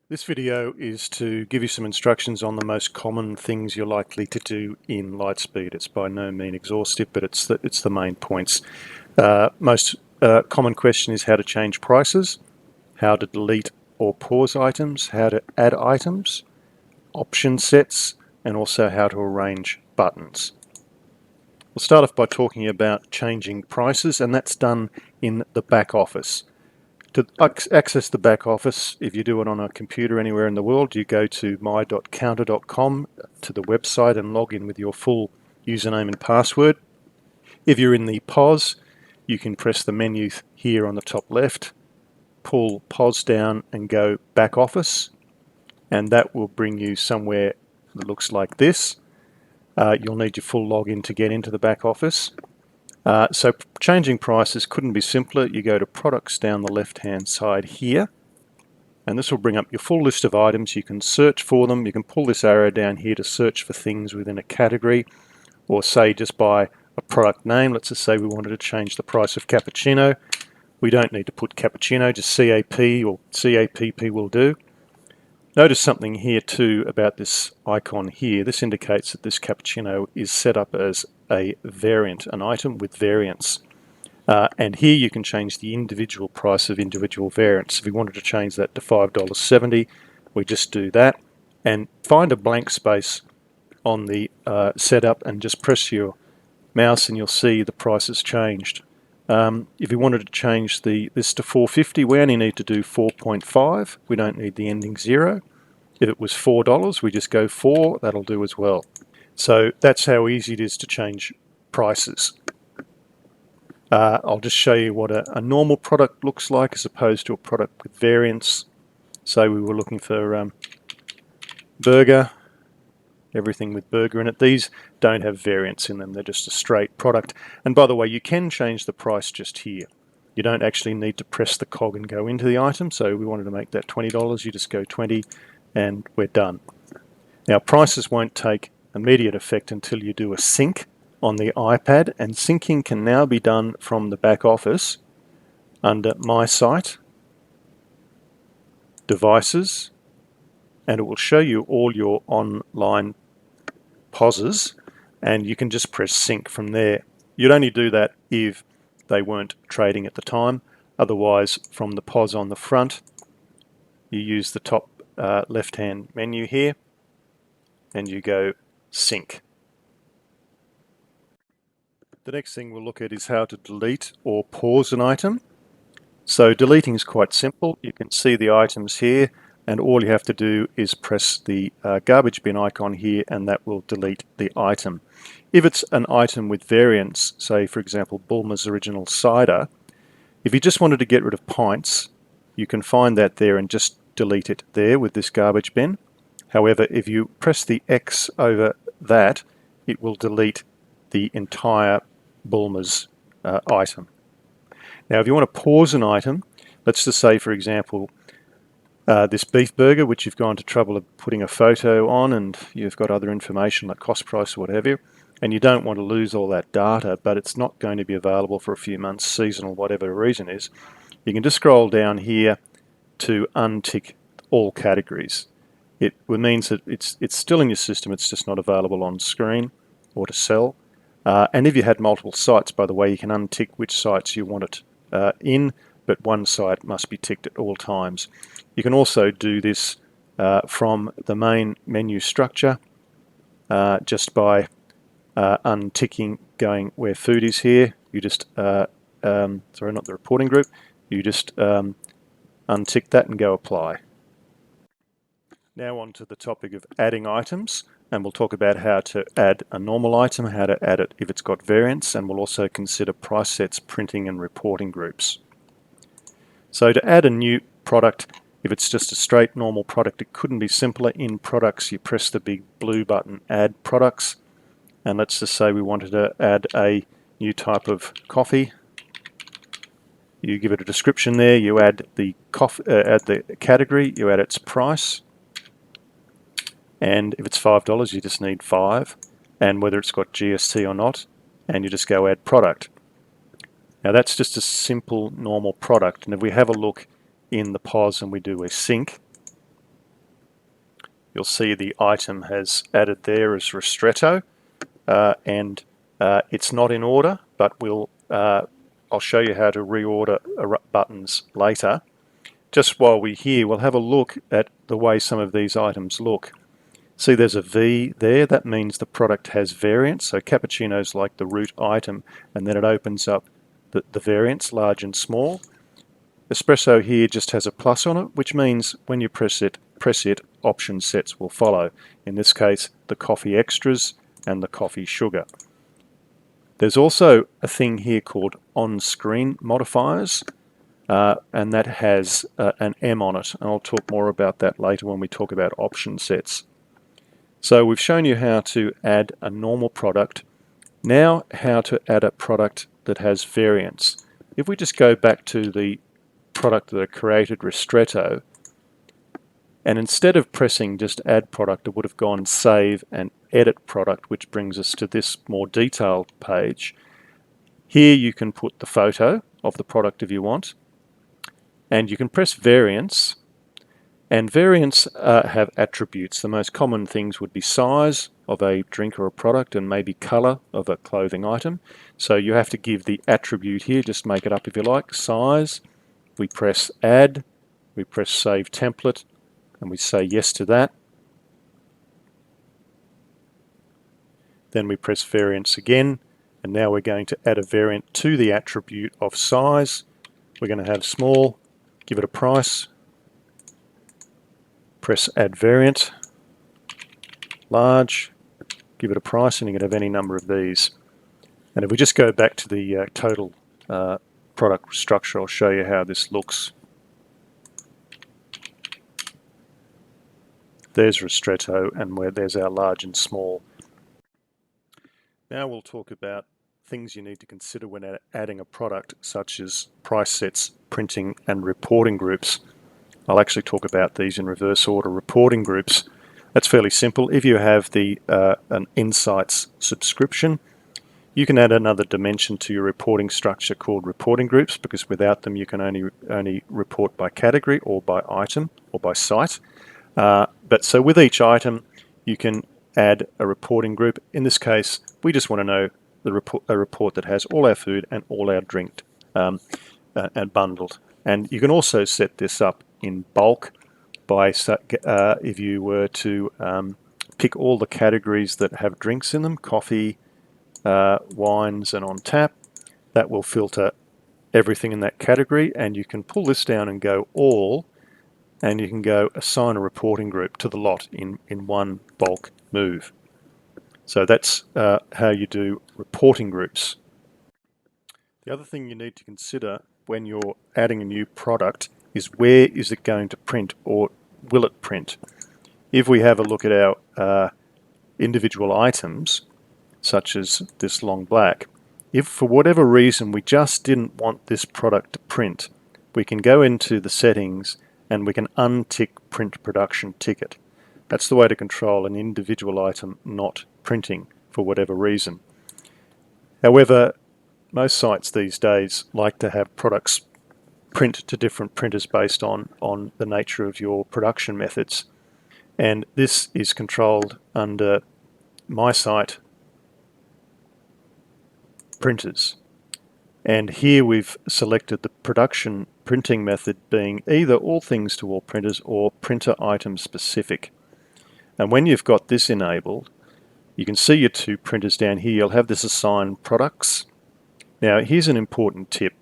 This video is to give you some instructions on the most common things you're likely to do in Lightspeed. It's by no means exhaustive, but it's the main points. Most common question is how to change prices, how to delete or pause items, how to add items, option sets, and also how to arrange buttons. We'll start off by talking about changing prices, and that's done in the back office. To access the back office, if you do it on a computer anywhere in the world, you go to my.counter.com to the website and log in with your full username and password. If you're in the POS, you can press the menu here on the top left, pull POS down and go back office, and that will bring you somewhere that looks like this. You'll need your full login to get into the back office. So changing prices couldn't be simpler. You go to products down the left hand side here, and this will bring up your full list of items. You can search for them. You can pull this arrow down here to search for things within a category, or say just by a product name. Let's just say we wanted to change the price of cappuccino. We don't need to put cappuccino, just CAP or CAPP will do. Notice something here too about this icon here. This indicates that this cappuccino is set up as a variant, an item with variants. And here you can change the individual price of individual variants. If we wanted to change that to $5.70, we just do that and find a blank space on the setup and just press your mouse and you'll see the price has changed. If we wanted to change this to $4.50, we only need to do 4.5. We don't need the ending 0. If it was $4, we just go 4. That'll do as well. So that's how easy it is to change prices. I'll just show you what a normal product looks like as opposed to a product with variants. Say we were looking for burger, everything with burger in it. These don't have variants in them. They're just a straight product. And by the way, you can change the price just here. You don't actually need to press the cog and go into the item. So we wanted to make that $20. You just go 20 and we're done. Now prices won't take immediate effect until you do a sync on the iPad, and syncing can now be done from the back office under My Site, Devices, and it will show you all your online POSes, and you can just press sync from there. You'd only do that if they weren't trading at the time. Otherwise, from the POS on the front, you use the top left-hand menu here, and you go sync. The next thing we'll look at is how to delete or pause an item. So deleting is quite simple. You can see the items here, and all you have to do is press the garbage bin icon here, and that will delete the item. If it's an item with variants, say for example Bulmer's Original Cider, if you just wanted to get rid of pints, you can find that there and just delete it there with this garbage bin. However, if you press the X over that, it will delete the entire Bulmer's item. Now if you want to pause an item, let's just say for example this beef burger, which you've gone to trouble of putting a photo on and you've got other information like cost price or whatever, and you don't want to lose all that data, but it's not going to be available for a few months, seasonal, whatever the reason is, you can just scroll down here to untick all categories. It means that it's still in your system, it's just not available on screen or to sell. And if you had multiple sites, by the way, you can untick which sites you want it in, but one site must be ticked at all times. You can also do this from the main menu structure just by unticking, going where food is here. You just, sorry, not the reporting group, you just untick that and go apply. Now on to the topic of adding items, and we'll talk about how to add a normal item, how to add it if it's got variants, and we'll also consider price sets, printing and reporting groups. So to add a new product, if it's just a straight normal product, it couldn't be simpler. In products, you press the big blue button, add products, and let's just say we wanted to add a new type of coffee. You give it a description there, you add the category, you add its price, and if it's $5, you just need 5, and whether it's got GST or not, and you just go add product. Now that's just a simple normal product, and if we have a look in the POS and we do a sync, you'll see the item has added there as ristretto, and it's not in order, but I'll show you how to reorder buttons later. Just while we're here, we'll have a look at the way some of these items look. See, there's a V there. That means the product has variants. So cappuccino's like the root item, and then it opens up the variants, large and small. Espresso here just has a plus on it, which means when you press it, option sets will follow. In this case, the coffee extras and the coffee sugar. There's also a thing here called on-screen modifiers, and that has an M on it, and I'll talk more about that later when we talk about option sets. So we've shown you how to add a normal product. Now how to add a product that has variants. If we just go back to the product that I created, ristretto, and instead of pressing just add product, it would have gone save and edit product, which brings us to this more detailed page. Here you can put the photo of the product if you want, and you can press variants. And variants have attributes. The most common things would be size of a drink or a product and maybe color of a clothing item. So you have to give the attribute here, just make it up if you like, size. We press add, we press save template, and we say yes to that. Then we press variants again, and now we're going to add a variant to the attribute of size. We're going to have small, give it a price, press add variant, large, give it a price, and you can have any number of these. And if we just go back to the total product structure, I'll show you how this looks. There's ristretto, and there's our large and small. Now we'll talk about things you need to consider when adding a product, such as price sets, printing, and reporting groups. I'll actually talk about these in reverse order. Reporting groups, that's fairly simple. If you have an Insights subscription, you can add another dimension to your reporting structure called reporting groups, because without them you can only report by category or by item or by site. So with each item you can add a reporting group. In this case, we just want to know a report that has all our food and all our drink and bundled. And you can also set this up in bulk by if you were to pick all the categories that have drinks in them, coffee, wines, and on tap. That will filter everything in that category, and you can pull this down and go all, and you can go assign a reporting group to the lot in one bulk move. So that's how you do reporting groups. The other thing you need to consider when you're adding a new product is where is it going to print, or will it print? If we have a look at our individual items, such as this long black, if for whatever reason we just didn't want this product to print, we can go into the settings and we can untick print production ticket. That's the way to control an individual item not printing for whatever reason. However, most sites these days like to have products print to different printers based on the nature of your production methods. And this is controlled under my site printers. And here we've selected the production printing method being either all things to all printers or printer item specific. And when you've got this enabled, you can see your two printers down here. You'll have this assign products. Now here's an important tip.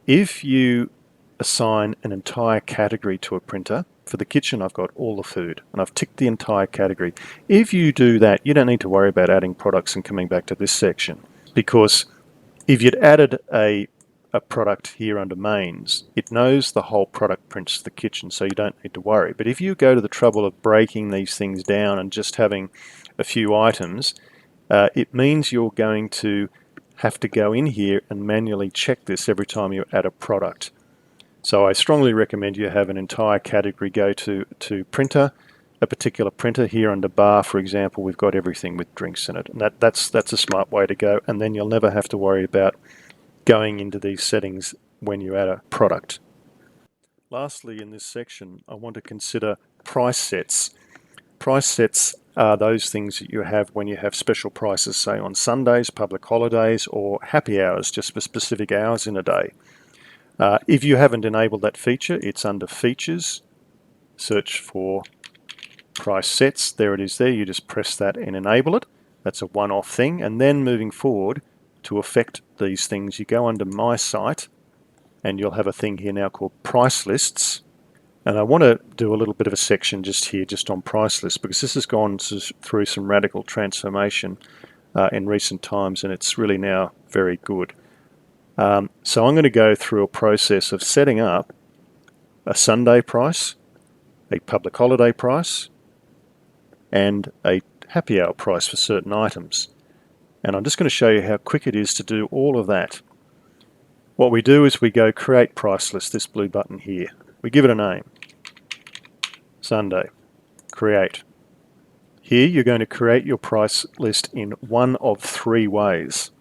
If you assign an entire category to a printer, for the kitchen I've got all the food and I've ticked the entire category. If you do that, you don't need to worry about adding products and coming back to this section, because if you'd added a product here under mains, it knows the whole product prints to the kitchen, so you don't need to worry. But if you go to the trouble of breaking these things down and just having a few items, it means you're going to have to go in here and manually check this every time you add a product. So I strongly recommend you have an entire category go to printer, a particular printer. Here under bar, for example, we've got everything with drinks in it, and that's a smart way to go, and then you'll never have to worry about going into these settings when you add a product. Lastly, in this section, I want to consider price sets. Price sets are those things that you have when you have special prices, say on Sundays, public holidays, or happy hours, just for specific hours in a day. If you haven't enabled that feature, it's under Features, search for Price Sets. There it is there. You just press that and enable it. That's a one-off thing. And then moving forward, to affect these things, you go under My Site, and you'll have a thing here now called Price Lists. And I want to do a little bit of a section just here, just on price lists, because this has gone through some radical transformation in recent times, and it's really now very good. So I'm going to go through a process of setting up a Sunday price, a public holiday price, and a happy hour price for certain items. And I'm just going to show you how quick it is to do all of that. What we do is we go Create Price List, this blue button here. We give it a name, Sunday, Create. Here you're going to create your price list in one of three ways.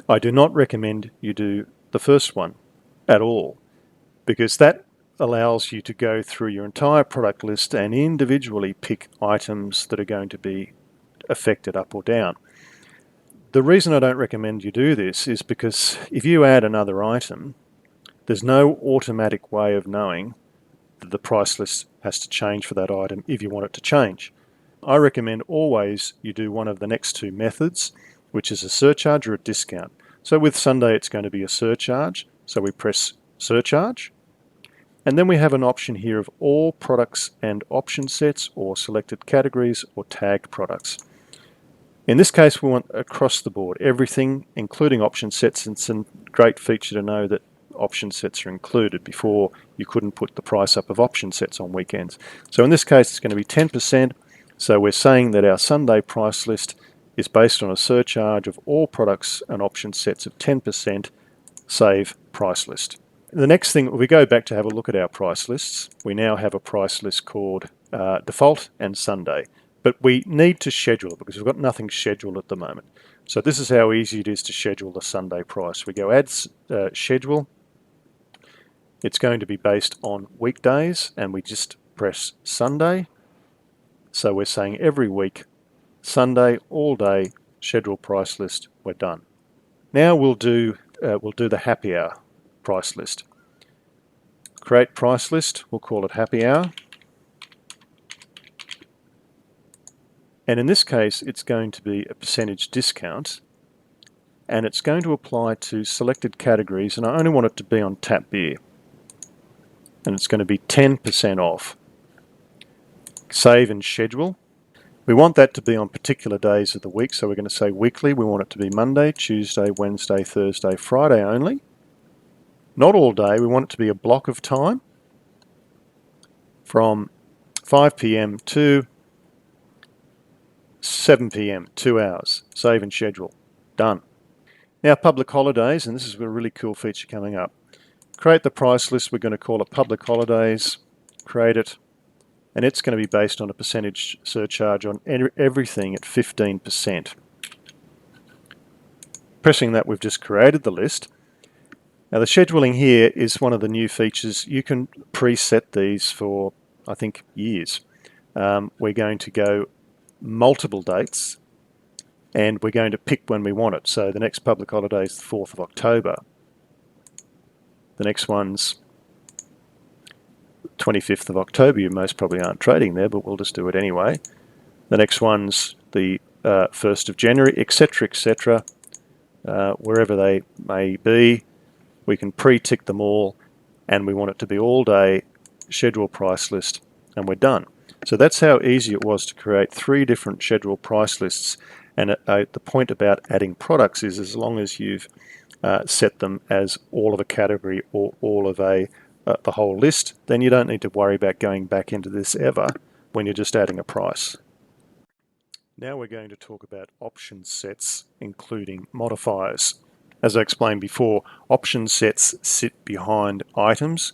I do not recommend you do the first one at all, because that allows you to go through your entire product list and individually pick items that are going to be affected up or down. The reason I don't recommend you do this is because if you add another item, there's no automatic way of knowing that the price list has to change for that item if you want it to change. I recommend always you do one of the next two methods, which is a surcharge or a discount. So with Sunday it's going to be a surcharge, so we press Surcharge, and then we have an option here of all products and option sets, or selected categories, or tagged products. In this case we want across the board, everything, including option sets, and it's a great feature to know that option sets are included. Before, you couldn't put the price up of option sets on weekends. So in this case it's going to be 10%, so we're saying that our Sunday price list is based on a surcharge of all products and option sets of 10%, save price list. The next thing, we go back to have a look at our price lists. We now have a price list called Default and Sunday, but we need to schedule it because we've got nothing scheduled at the moment. So this is how easy it is to schedule the Sunday price. We go Add Schedule. It's going to be based on weekdays, and we just press Sunday. So we're saying every week, Sunday, all day, schedule price list, we're done. Now we'll do the happy hour price list. Create price list, we'll call it happy hour. And in this case, it's going to be a percentage discount, and it's going to apply to selected categories, and I only want it to be on tap beer. And it's going to be 10% off. Save and schedule. We want that to be on particular days of the week, so we're going to say weekly. We want it to be Monday, Tuesday, Wednesday, Thursday, Friday only. Not all day, we want it to be a block of time from 5 p.m. to 7 p.m, 2 hours. Save and schedule. Done. Now public holidays, and this is a really cool feature coming up. Create the price list, we're going to call it public holidays, create it, and it's going to be based on a percentage surcharge on everything at 15%. Pressing that, we've just created the list. Now the scheduling here is one of the new features. You can preset these for, I think, years. We're going to go multiple dates, and we're going to pick when we want it. So the next public holiday is the 4th of October. The next one's 25th of October. You most probably aren't trading there, but we'll just do it anyway. The next one's the 1st of January, etc., etc. Wherever they may be, we can pre-tick them all, and we want it to be all day, schedule price list, and we're done. So that's how easy it was to create 3 different schedule price lists. And the point about adding products is, as long as you've set them as all of a category or all of the whole list, then you don't need to worry about going back into this ever when you're just adding a price. Now we're going to talk about option sets, including modifiers. As I explained before, option sets sit behind items,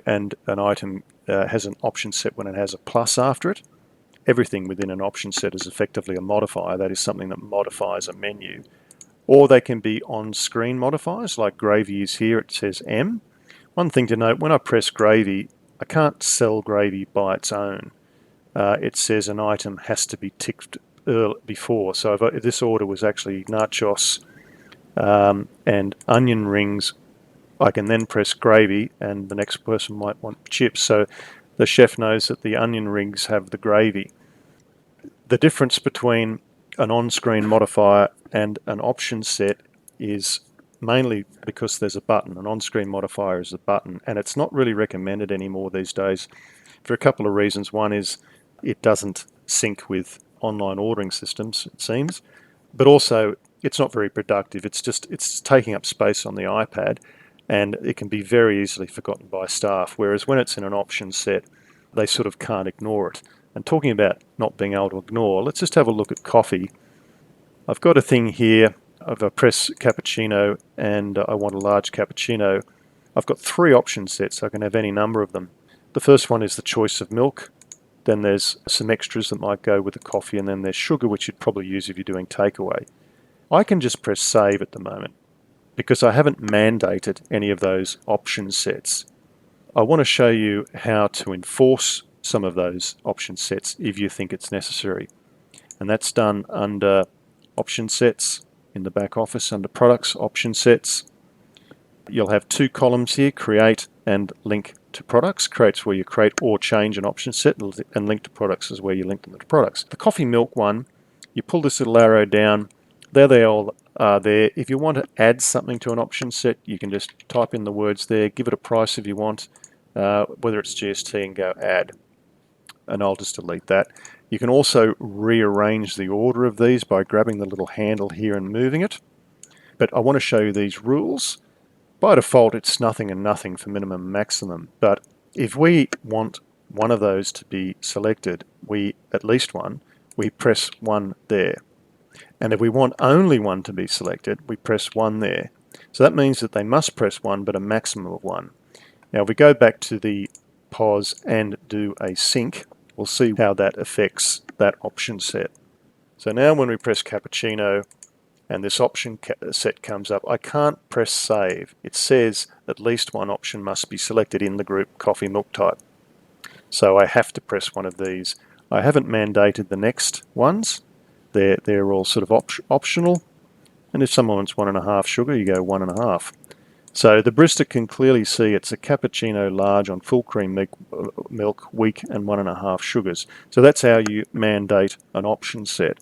and an item has an option set when it has a plus after it. Everything within an option set is effectively a modifier. That is something that modifies a menu. Or they can be on-screen modifiers, like gravy is here, it says M. One thing to note, when I press gravy, I can't sell gravy by its own. it says an item has to be ticked before. So if this order was actually nachos and onion rings, I can then press gravy, and the next person might want chips. So the chef knows that the onion rings have the gravy. The difference between an on-screen modifier and an option set is mainly because there's a button. An on-screen modifier is a button, and it's not really recommended anymore these days for a couple of reasons. One is it doesn't sync with online ordering systems, it seems, but also it's not very productive. It's taking up space on the iPad, and it can be very easily forgotten by staff, whereas when it's in an option set, they sort of can't ignore it. And talking about not being able to ignore, let's just have a look at coffee. I've got a thing here of a press cappuccino, and I want a large cappuccino. I've got 3 option sets. I can have any number of them. The first one is the choice of milk. Then there's some extras that might go with the coffee, and then there's sugar, which you'd probably use if you're doing takeaway. I can just press save at the moment because I haven't mandated any of those option sets. I want to show you how to enforce some of those option sets if you think it's necessary. And that's done under option sets in the back office, under products, option sets. You'll have 2 columns here, create and link to products. Create's where you create or change an option set, and link to products is where you link them to products. The coffee milk one, you pull this little arrow down, there they all are there. If you want to add something to an option set, you can just type in the words there, give it a price if you want, whether it's GST, and go add. And I'll just delete that. You can also rearrange the order of these by grabbing the little handle here and moving it. But I want to show you these rules. By default, it's nothing and nothing for minimum and maximum. But if we want one of those to be selected, at least one, we press 1 there. And if we want only one to be selected, we press 1 there. So that means that they must press 1, but a maximum of 1. Now, if we go back to the pause and do a sync, we'll see how that affects that option set. So now when we press cappuccino and this option set comes up, I can't press save. It says at least one option must be selected in the group coffee milk type. So I have to press one of these. I haven't mandated the next ones. They're all sort of optional. And if someone wants 1.5 sugar, you go 1.5. So the barista can clearly see it's a cappuccino large on full cream milk, weak, and 1.5 sugars. So that's how you mandate an option set.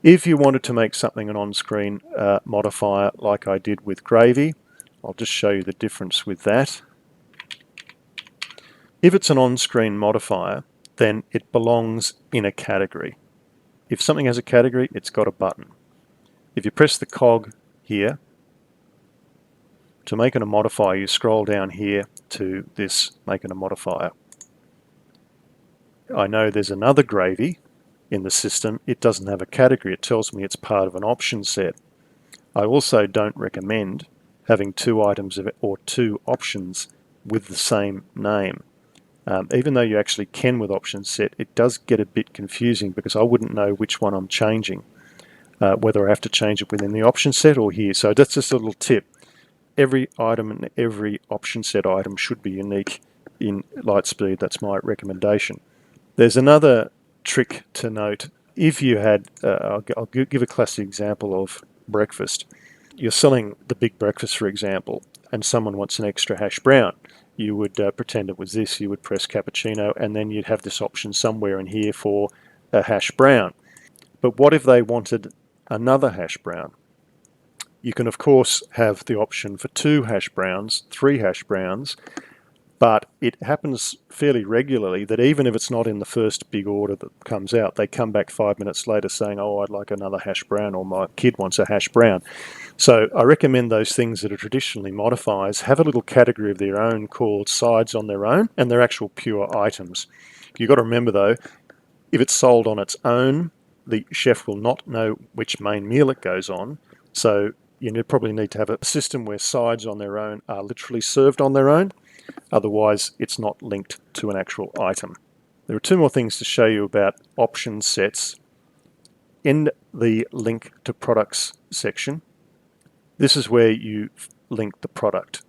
If you wanted to make something an on-screen modifier like I did with gravy, I'll just show you the difference with that. If it's an on-screen modifier, then it belongs in a category. If something has a category, it's got a button. If you press the cog here, to make it a modifier, you scroll down here to this, make it a modifier. I know there's another gravy in the system. It doesn't have a category. It tells me it's part of an option set. I also don't recommend having 2 items or 2 options with the same name. Even though you actually can with option set, it does get a bit confusing because I wouldn't know which one I'm changing, whether I have to change it within the option set or here. So that's just a little tip. Every item and every option set item should be unique in Lightspeed. That's my recommendation. There's another trick to note. If you had, I'll give a classic example of breakfast. You're selling the big breakfast, for example, and someone wants an extra hash brown. You would pretend it was this. You would press cappuccino, and then you'd have this option somewhere in here for a hash brown. But what if they wanted another hash brown? You can, of course, have the option for 2 hash browns, 3 hash browns, but it happens fairly regularly that even if it's not in the first big order that comes out, they come back 5 minutes later saying, oh, I'd like another hash brown, or my kid wants a hash brown. So I recommend those things that are traditionally modifiers have a little category of their own called sides on their own, and they're actual pure items. You've got to remember, though, if it's sold on its own, the chef will not know which main meal it goes on. So you probably need to have a system where sides on their own are literally served on their own. Otherwise, it's not linked to an actual item. There are 2 more things to show you about option sets. In the link to products section, this is where you link the product.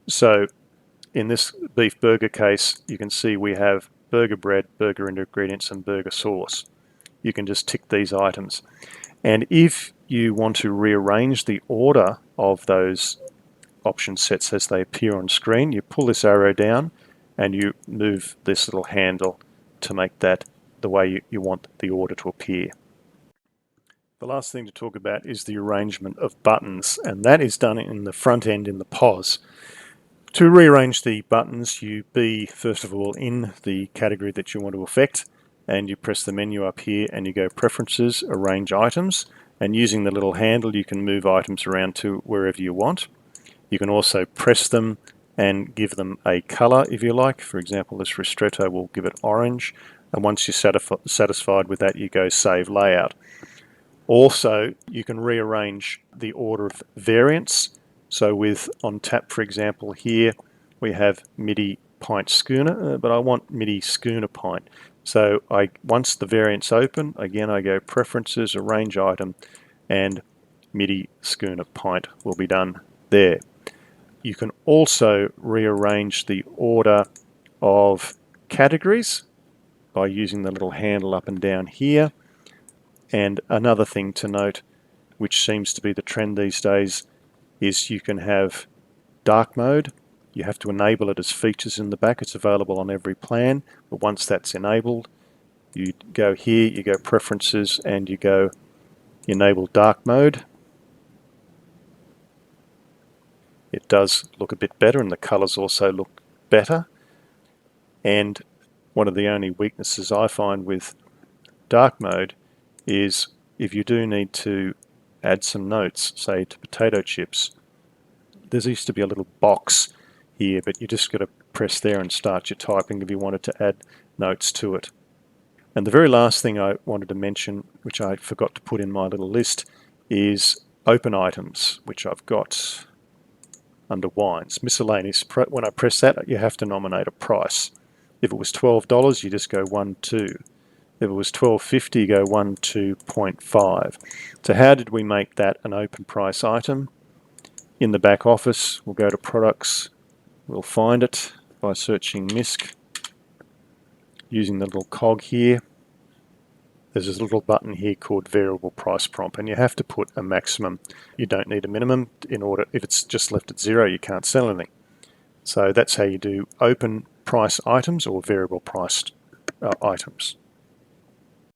So in this beef burger case, you can see we have burger bread, burger ingredients, and burger sauce. You can just tick these items. And if you want to rearrange the order of those option sets as they appear on screen, you pull this arrow down and you move this little handle to make that the way you want the order to appear. The last thing to talk about is the arrangement of buttons, and that is done in the front end in the POS. To rearrange the buttons, you be first of all in the category that you want to affect, and you press the menu up here and you go Preferences, Arrange Items, and using the little handle you can move items around to wherever you want. You can also press them and give them a color if you like. For example, this ristretto will give it orange, and once you're satisfied with that, you go Save Layout. Also, you can rearrange the order of variants. So with on tap, for example, here we have MIDI pint schooner, but I want MIDI schooner pint. So once the variant's open, again I go Preferences, Arrange Item, and MIDI schooner pint will be done there. You can also rearrange the order of categories by using the little handle up and down here. And another thing to note, which seems to be the trend these days, is you can have dark mode. You have to enable it as features in the back. It's available on every plan, but once that's enabled, you go here, you go Preferences, and you go Enable Dark Mode. It does look a bit better, and the colors also look better. And one of the only weaknesses I find with dark mode is if you do need to add some notes, say to potato chips, there used to be a little box here, but you just got to press there and start your typing if you wanted to add notes to it. And the very last thing I wanted to mention, which I forgot to put in my little list, is open items, which I've got under wines. Miscellaneous, when I press that, you have to nominate a price. If it was $12, you just go 1, 2. If it was $12.50, you go 1, 2.5. So how did we make that an open price item? In the back office, we'll go to Products. We'll find it by searching MISC. Using the little cog here, there's this little button here called Variable Price Prompt, and you have to put a maximum. You don't need a minimum in order. If it's just left at 0, you can't sell anything. So that's how you do open price items or variable priced items.